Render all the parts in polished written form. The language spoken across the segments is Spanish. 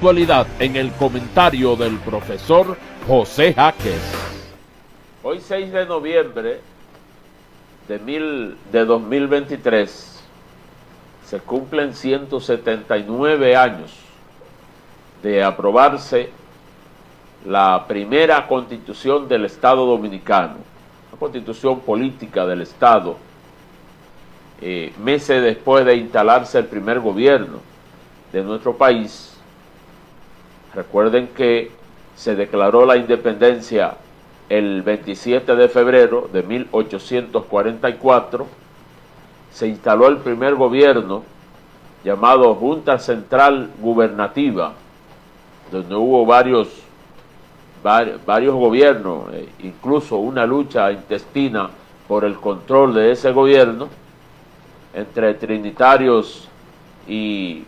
actualidad en el comentario del profesor José Jaques. Hoy 6 de noviembre de 2023 se cumplen 179 años de aprobarse la primera constitución del Estado Dominicano, la constitución política del Estado, meses después de instalarse el primer gobierno de nuestro país. Recuerden que se declaró la independencia el 27 de febrero de 1844, se instaló el primer gobierno llamado Junta Central Gubernativa, donde hubo varios gobiernos, incluso una lucha intestina por el control de ese gobierno entre trinitarios y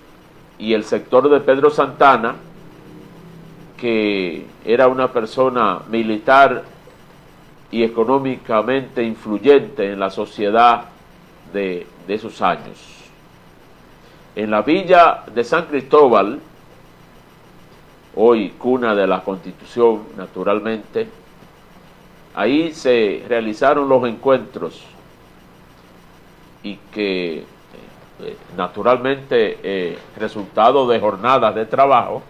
el sector de Pedro Santana, que era una persona militar y económicamente influyente en la sociedad de esos años. En la villa de San Cristóbal, hoy cuna de la Constitución, naturalmente, ahí se realizaron los encuentros y que naturalmente resultado de jornadas de trabajo,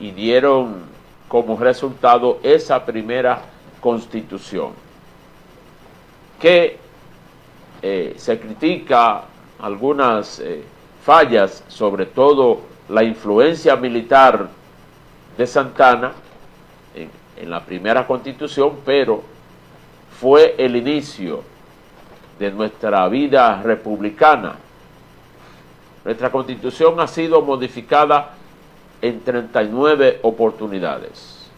y dieron como resultado esa primera constitución, que se critica algunas fallas, sobre todo la influencia militar de Santana en la primera constitución, pero fue el inicio de nuestra vida republicana. Nuestra constitución ha sido modificada en 39 oportunidades,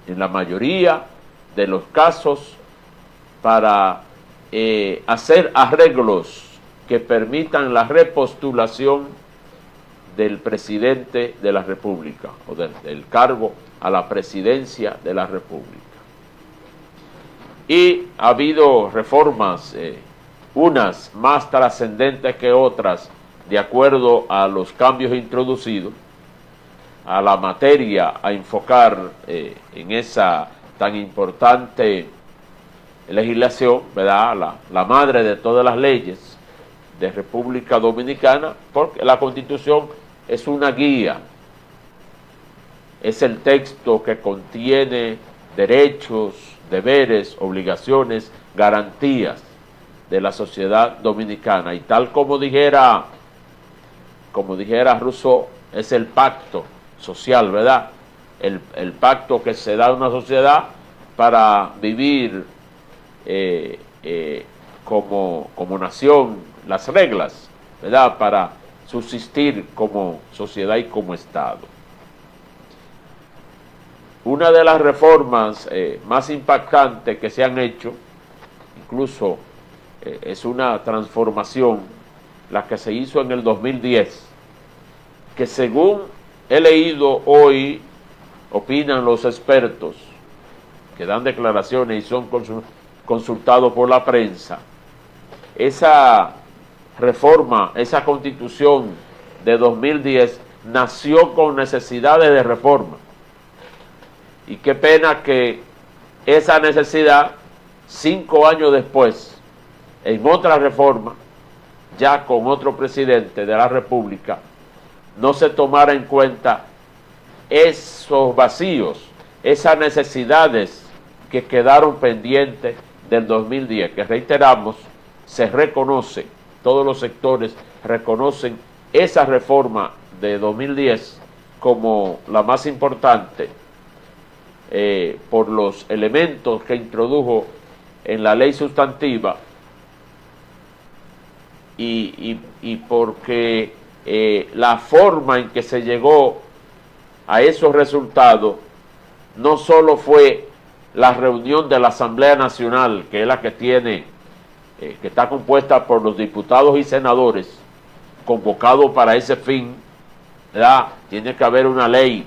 en la mayoría de los casos para hacer arreglos que permitan la repostulación del presidente de la República o del cargo a la presidencia de la República. Y ha habido reformas, unas más trascendentes que otras, de acuerdo a los cambios introducidos, a la materia a enfocar en esa tan importante legislación, ¿verdad? La madre de todas las leyes de República Dominicana, porque la Constitución es una guía, es el texto que contiene derechos, deberes, obligaciones, garantías de la sociedad dominicana, y tal como dijera Rousseau, es el pacto social, ¿verdad? El pacto que se da a una sociedad para vivir como nación, las reglas, ¿verdad? Para subsistir como sociedad y como Estado. Una de las reformas más impactantes que se han hecho, incluso es una transformación, la que se hizo en el 2010, que según he leído hoy, opinan los expertos que dan declaraciones y son consultados por la prensa, esa reforma, esa constitución de 2010 nació con necesidades de reforma. Y qué pena que esa necesidad, 5 años después, en otra reforma, ya con otro presidente de la República, no se tomara en cuenta esos vacíos, esas necesidades que quedaron pendientes del 2010, que reiteramos, se reconoce, todos los sectores reconocen esa reforma de 2010 como la más importante por los elementos que introdujo en la ley sustantiva y porque la forma en que se llegó a esos resultados no solo fue la reunión de la Asamblea Nacional, que es la que tiene, que está compuesta por los diputados y senadores, convocados para ese fin, ¿verdad? Tiene que haber una ley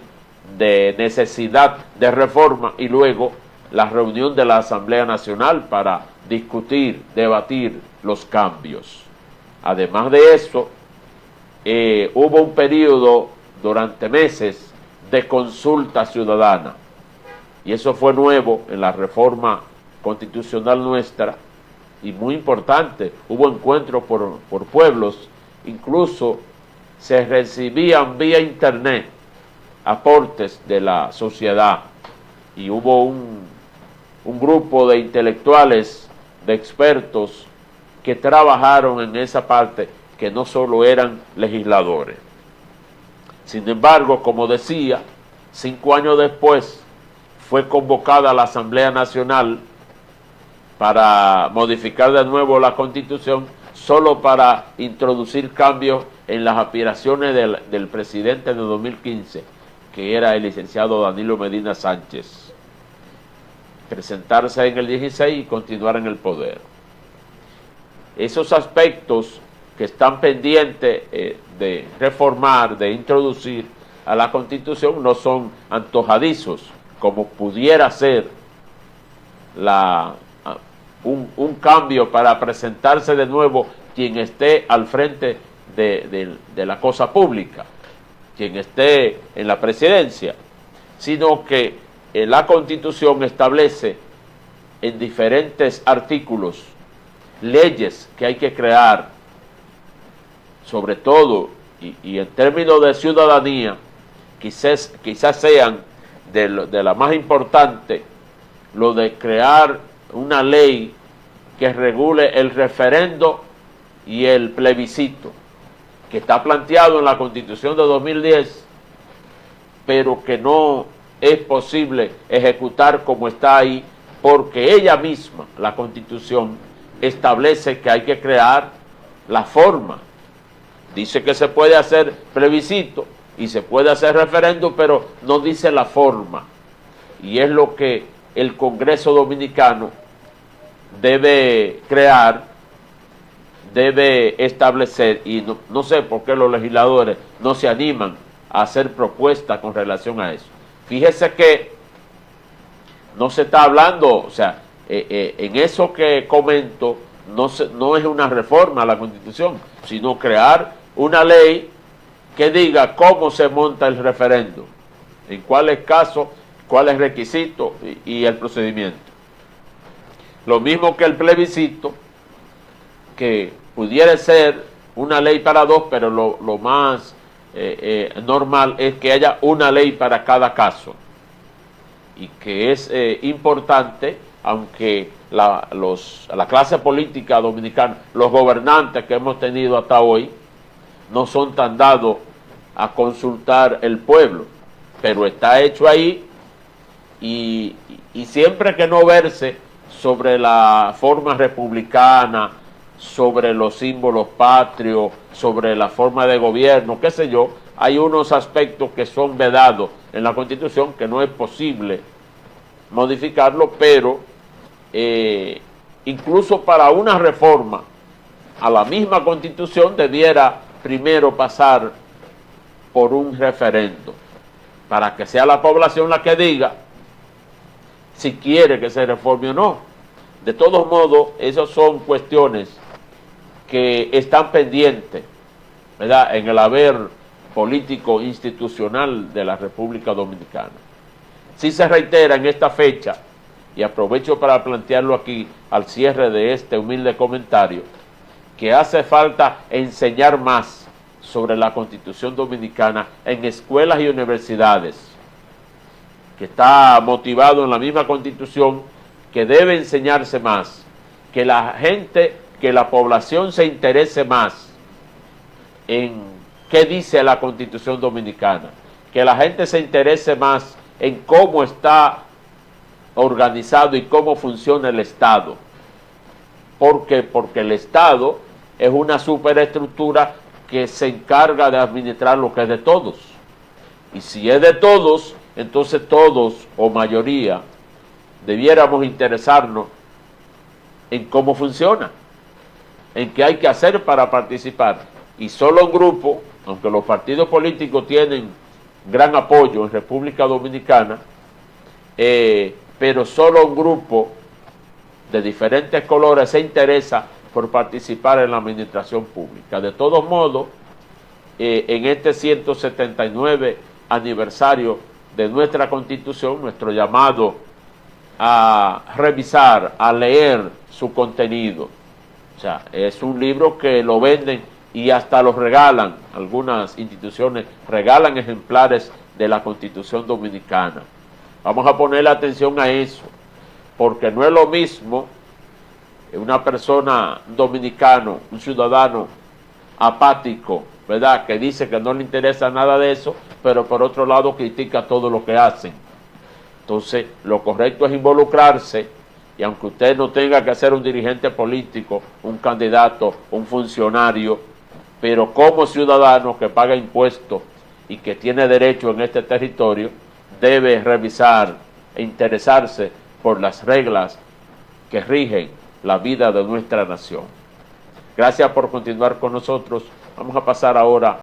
de necesidad de reforma y luego la reunión de la Asamblea Nacional para discutir, debatir los cambios. Además de eso, hubo un periodo durante meses de consulta ciudadana. Y eso fue nuevo en la reforma constitucional nuestra y muy importante. Hubo encuentros por pueblos, incluso se recibían vía internet aportes de la sociedad y hubo un grupo de intelectuales, de expertos que trabajaron en esa parte, que no solo eran legisladores. Sin embargo, como decía, 5 años después fue convocada la Asamblea Nacional para modificar de nuevo la Constitución, solo para introducir cambios en las aspiraciones del presidente de 2015, que era el licenciado Danilo Medina Sánchez, presentarse en el 16 y continuar en el poder. Esos aspectos que están pendientes de reformar, de introducir a la Constitución, no son antojadizos, como pudiera ser un cambio para presentarse de nuevo quien esté al frente de la cosa pública, quien esté en la presidencia, sino que la Constitución establece en diferentes artículos leyes que hay que crear, sobre todo, y en términos de ciudadanía, quizás sean de la más importante, lo de crear una ley que regule el referendo y el plebiscito, que está planteado en la Constitución de 2010, pero que no es posible ejecutar como está ahí, porque ella misma, la Constitución, establece que hay que crear la forma. Dice que se puede hacer plebiscito y se puede hacer referéndum, pero no dice la forma. Y es lo que el Congreso Dominicano debe crear, debe establecer, y no sé por qué los legisladores no se animan a hacer propuestas con relación a eso. Fíjese que no se está hablando, o sea, en eso que comento, no es una reforma a la Constitución, sino crear una ley que diga cómo se monta el referéndum, en cuáles casos, cuáles requisitos y el procedimiento. Lo mismo que el plebiscito, que pudiera ser una ley para dos, pero lo más normal es que haya una ley para cada caso, y que es importante, aunque la clase política dominicana, los gobernantes que hemos tenido hasta hoy, no son tan dados a consultar el pueblo, pero está hecho ahí, y siempre que no verse sobre la forma republicana, sobre los símbolos patrios, sobre la forma de gobierno, qué sé yo, hay unos aspectos que son vedados en la Constitución que no es posible modificarlo, pero incluso para una reforma a la misma Constitución debiera primero pasar por un referendo, para que sea la población la que diga si quiere que se reforme o no. De todos modos, esas son cuestiones que están pendientes, ¿verdad?, en el haber político institucional de la República Dominicana. Sí se reitera en esta fecha, y aprovecho para plantearlo aquí al cierre de este humilde comentario, que hace falta enseñar más sobre la Constitución Dominicana en escuelas y universidades, que está motivado en la misma Constitución, que debe enseñarse más, que la gente, que la población se interese más en qué dice la Constitución Dominicana, que la gente se interese más en cómo está organizado y cómo funciona el Estado. ¿Por qué? Porque el Estado es una superestructura que se encarga de administrar lo que es de todos. Y si es de todos, entonces todos o mayoría debiéramos interesarnos en cómo funciona, en qué hay que hacer para participar. Y solo un grupo, aunque los partidos políticos tienen gran apoyo en República Dominicana, pero solo un grupo de diferentes colores se interesa por participar en la administración pública. De todos modos, en este 179 aniversario de nuestra Constitución, nuestro llamado a revisar, a leer su contenido. O sea, es un libro que lo venden y hasta lo regalan. Algunas instituciones regalan ejemplares de la Constitución Dominicana. Vamos a poner atención a eso, porque no es lo mismo una persona dominicana, un ciudadano apático, ¿verdad?, que dice que no le interesa nada de eso, pero por otro lado critica todo lo que hacen. Entonces, lo correcto es involucrarse, y aunque usted no tenga que ser un dirigente político, un candidato, un funcionario, pero como ciudadano que paga impuestos y que tiene derecho en este territorio, debe revisar e interesarse por las reglas que rigen la vida de nuestra nación. Gracias por continuar con nosotros. Vamos a pasar ahora